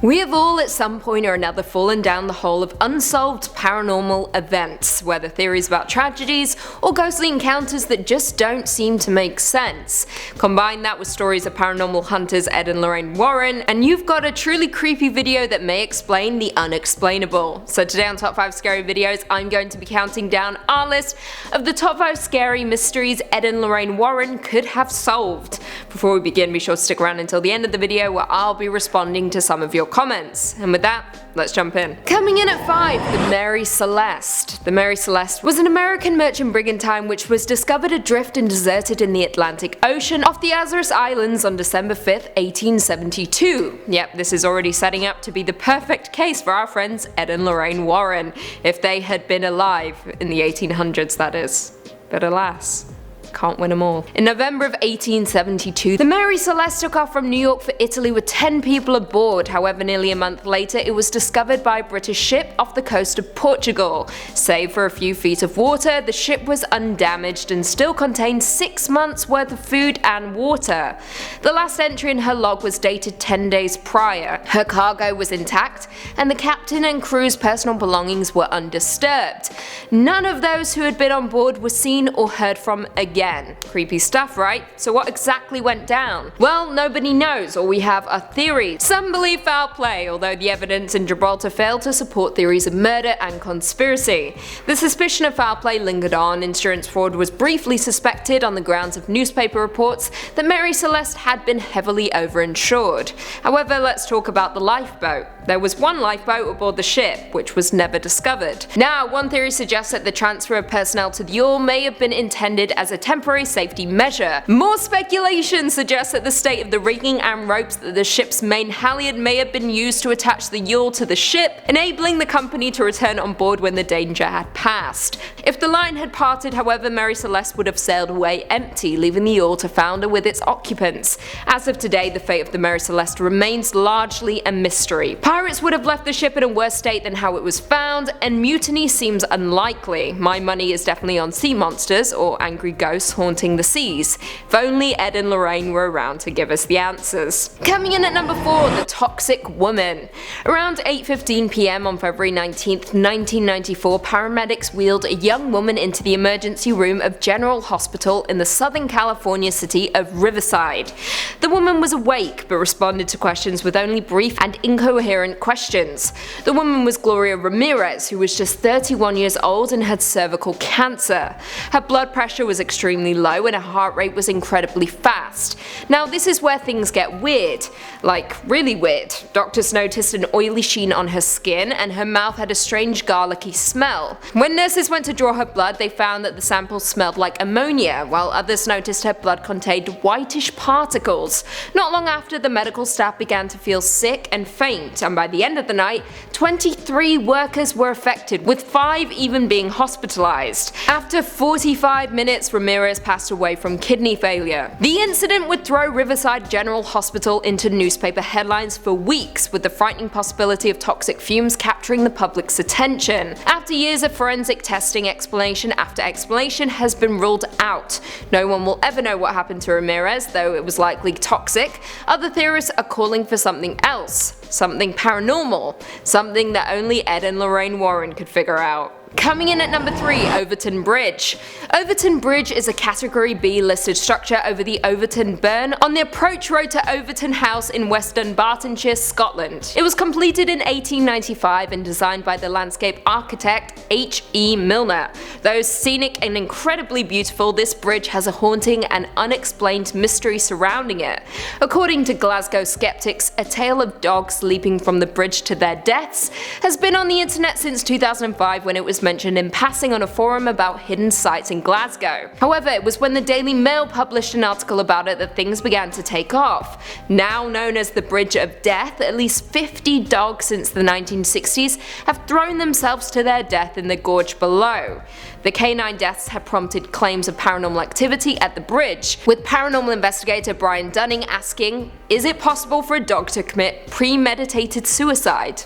We have all at some point or another fallen down the hole of unsolved paranormal events, whether theories about tragedies or ghostly encounters that just don't seem to make sense. Combine that with stories of paranormal hunters Ed and Lorraine Warren, and you've got a truly creepy video that may explain the unexplainable. So today on Top 5 Scary Videos, I'm going to be counting down our list of the top 5 scary mysteries Ed and Lorraine Warren could have solved. Before we begin, be sure to stick around until the end of the video where I'll be responding to some of your comments. And with that, let's jump in. Coming in at 5, the Mary Celeste. The Mary Celeste was an American merchant brigantine which was discovered adrift and deserted in the Atlantic Ocean off the Azores Islands on December 5th, 1872. Yep, this is already setting up to be the perfect case for our friends Ed and Lorraine Warren, if they had been alive in the 1800s, that is. But alas, can't win them all. In November of 1872, the Mary Celeste took off from New York for Italy with 10 people aboard. However, nearly a month later, it was discovered by a British ship off the coast of Portugal. Save for a few feet of water, the ship was undamaged and still contained 6 months worth of food and water. The last entry in her log was dated 10 days prior. Her cargo was intact, and the captain and crew's personal belongings were undisturbed. None of those who had been on board were seen or heard from again. Creepy stuff, right? So what exactly went down? Well, nobody knows, or we have a theory. Some believe foul play, although the evidence in Gibraltar failed to support theories of murder and conspiracy. The suspicion of foul play lingered on. Insurance fraud was briefly suspected on the grounds of newspaper reports that Mary Celeste had been heavily overinsured. However, let's talk about the lifeboat. There was one lifeboat aboard the ship, which was never discovered. Now, one theory suggests that the transfer of personnel to the yawl may have been intended as a temporary safety measure. More speculation suggests that the state of the rigging and ropes that the ship's main halyard may have been used to attach the yawl to the ship, enabling the company to return on board when the danger had passed. If the line had parted, however, Mary Celeste would have sailed away empty, leaving the yawl to founder with its occupants. As of today, the fate of the Mary Celeste remains largely a mystery. Pirates would have left the ship in a worse state than how it was found, and mutiny seems unlikely. My money is definitely on sea monsters or angry ghosts haunting the seas. If only Ed and Lorraine were around to give us the answers. Coming in at number 4, the Toxic Woman. Around 8:15 p.m. on February 19th, 1994, paramedics wheeled a young woman into the emergency room of General Hospital in the Southern California city of Riverside. The woman was awake but responded to questions with only brief and incoherent questions. The woman was Gloria Ramirez, who was just 31 years old and had cervical cancer. Her blood pressure was extremely low and her heart rate was incredibly fast. Now this is where things get weird. Like, really weird. Doctors noticed an oily sheen on her skin and her mouth had a strange garlicky smell. When nurses went to draw her blood, they found that the sample smelled like ammonia, while others noticed her blood contained whitish particles. Not long after, the medical staff began to feel sick and faint, and by the end of the night, 23 workers were affected, with 5 even being hospitalized. After 45 minutes, Ramirez passed away from kidney failure. The incident would throw Riverside General Hospital into newspaper headlines for weeks, with the frightening possibility of toxic fumes capturing the public's attention. After years of forensic testing, explanation after explanation has been ruled out. No one will ever know what happened to Ramirez, though it was likely toxic. Other theorists are calling for something else. Something paranormal. Something that only Ed and Lorraine Warren could figure out. Coming in at number 3, Overton Bridge. Overton Bridge is a Category B listed structure over the Overton Burn on the approach road to Overton House in West Dunbartonshire, Scotland. It was completed in 1895 and designed by the landscape architect H.E. Milner. Though scenic and incredibly beautiful, this bridge has a haunting and unexplained mystery surrounding it. According to Glasgow skeptics, a tale of dogs leaping from the bridge to their deaths has been on the internet since 2005, when it was mentioned in passing on a forum about hidden sites in Glasgow. However, it was when the Daily Mail published an article about it that things began to take off. Now known as the Bridge of Death, at least 50 dogs since the 1960s have thrown themselves to their death in the gorge below. The canine deaths have prompted claims of paranormal activity at the bridge, with paranormal investigator Brian Dunning asking, is it possible for a dog to commit premeditated suicide?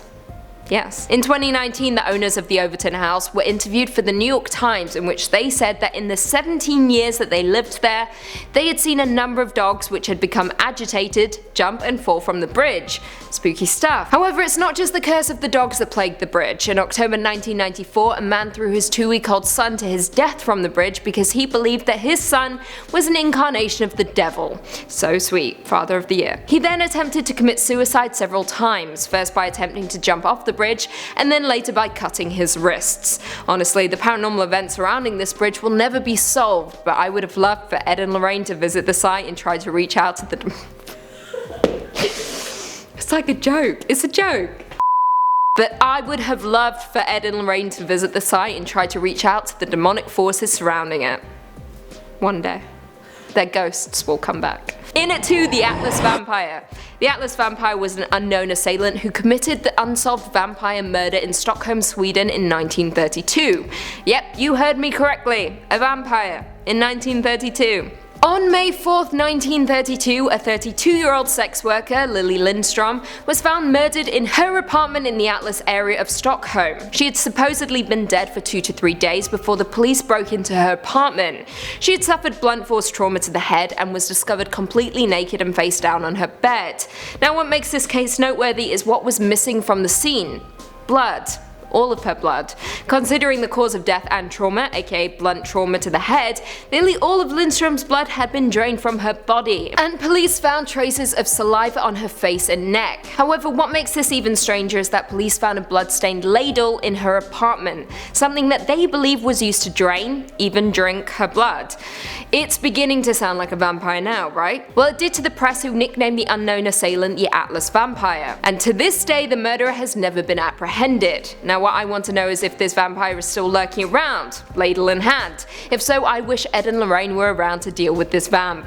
Yes. In 2019, the owners of the Overton house were interviewed for the New York Times, in which they said that in the 17 years that they lived there, they had seen a number of dogs which had become agitated, jump and fall from the bridge. Spooky stuff. However, it's not just the curse of the dogs that plagued the bridge. In October 1994, a man threw his 2-week-old son to his death from the bridge because he believed that his son was an incarnation of the devil. So sweet. Father of the Year. He then attempted to commit suicide several times, first by attempting to jump off the bridge, and then later by cutting his wrists. Honestly, the paranormal events surrounding this bridge will never be solved, but I would have loved for Ed and Lorraine to visit the site and try to reach out to the It's like a joke. It's a joke. But I would have loved for Ed and Lorraine to visit the site and try to reach out to the demonic forces surrounding it. One day. Their ghosts will come back. In at 2, the Atlas Vampire. The Atlas Vampire was an unknown assailant who committed the unsolved vampire murder in Stockholm, Sweden in 1932. Yep, you heard me correctly. A vampire. In 1932. On May 4th, 1932, a 32-year-old sex worker, Lily Lindstrom, was found murdered in her apartment in the Atlas area of Stockholm. She had supposedly been dead for 2 to 3 days before the police broke into her apartment. She had suffered blunt force trauma to the head and was discovered completely naked and face down on her bed. Now, what makes this case noteworthy is what was missing from the scene: blood. All of her blood. Considering the cause of death and trauma, aka blunt trauma to the head, nearly all of Lindstrom's blood had been drained from her body, and police found traces of saliva on her face and neck. However, what makes this even stranger is that police found a blood-stained ladle in her apartment, something that they believe was used to drain, even drink, her blood. It's beginning to sound like a vampire now, right? Well, it did to the press, who nicknamed the unknown assailant the Atlas Vampire. And to this day, the murderer has never been apprehended. Now, what I want to know is if this vampire is still lurking around, ladle in hand. If so, I wish Ed and Lorraine were around to deal with this vamp.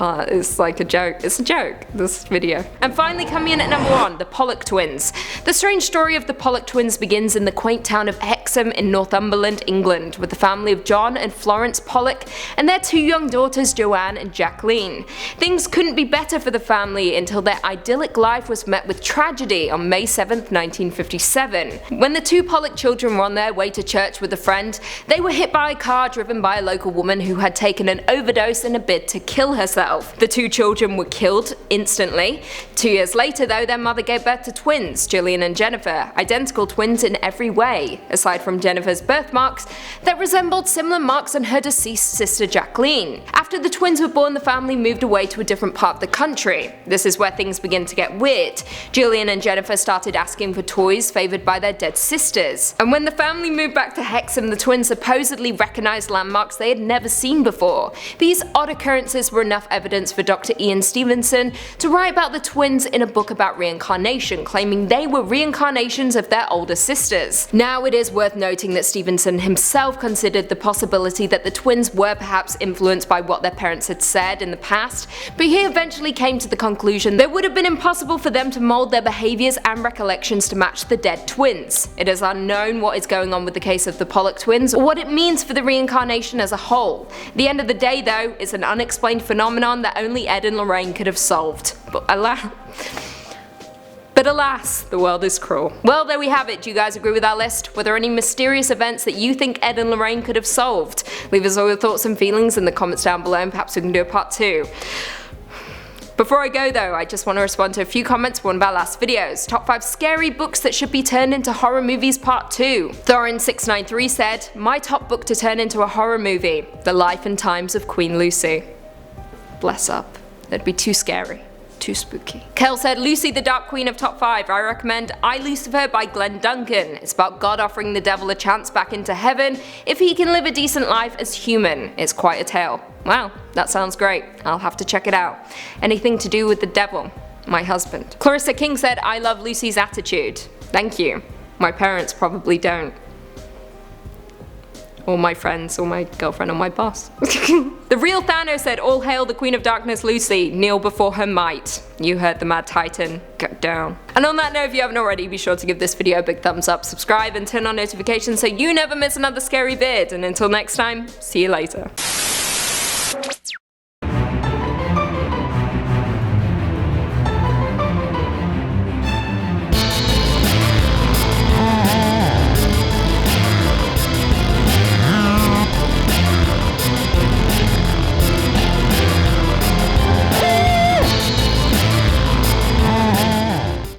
It's like a joke. It's a joke, this video. And finally, coming in at number 1, the Pollock twins. The strange story of the Pollock twins begins in the quaint town of Hexham in Northumberland, England, with the family of John and Florence Pollock and their 2 young daughters, Joanne and Jacqueline. Things couldn't be better for the family until their idyllic life was met with tragedy on May 7th, 1957. When the 2 Pollock children were on their way to church with a friend, they were hit by a car driven by a local woman who had taken an overdose in a bid to kill herself. The 2 children were killed instantly. 2 years later, though, their mother gave birth to twins, Gillian and Jennifer, identical twins in every way, aside from Jennifer's birthmarks that resembled similar marks on her deceased sister Jacqueline. After the twins were born, the family moved away to a different part of the country. This is where things begin to get weird. Gillian and Jennifer started asking for toys favored by their dead sisters. And when the family moved back to Hexham, the twins supposedly recognized landmarks they had never seen before. These odd occurrences were enough evidence for Dr. Ian Stevenson to write about the twins in a book about reincarnation, claiming they were reincarnations of their older sisters. Now, it is worth noting that Stevenson himself considered the possibility that the twins were perhaps influenced by what their parents had said in the past, but he eventually came to the conclusion that it would have been impossible for them to mold their behaviors and recollections to match the dead twins. It is unknown what is going on with the case of the Pollock twins or what it means for the reincarnation as a whole. At the end of the day, though, it's an unexplained phenomenon that only Ed and Lorraine could have solved. But alas, the world is cruel. Well, there we have it. Do you guys agree with our list? Were there any mysterious events that you think Ed and Lorraine could have solved? Leave us all your thoughts and feelings in the comments down below, and perhaps we can do a part 2. Before I go though, I just want to respond to a few comments from one of our last videos. Top 5 scary books that should be turned into horror movies part 2. Thorin693 said, my top book to turn into a horror movie, The Life and Times of Queen Lucy. Bless up. That'd be too scary. Too spooky. Kel said, Lucy the Dark Queen of top 5. I recommend I, Lucifer by Glenn Duncan. It's about God offering the devil a chance back into heaven if he can live a decent life as human. It's quite a tale. Wow, that sounds great. I'll have to check it out. Anything to do with the devil? My husband. Clarissa King said, I love Lucy's attitude. Thank you. My parents probably don't. Or my friends, or my girlfriend, or my boss. The Real Thanos said, all hail the Queen of Darkness Lucy, kneel before her might. You heard the Mad Titan, go down. And on that note, if you haven't already, be sure to give this video a big thumbs up, subscribe, and turn on notifications so you never miss another scary vid. And until next time, see you later.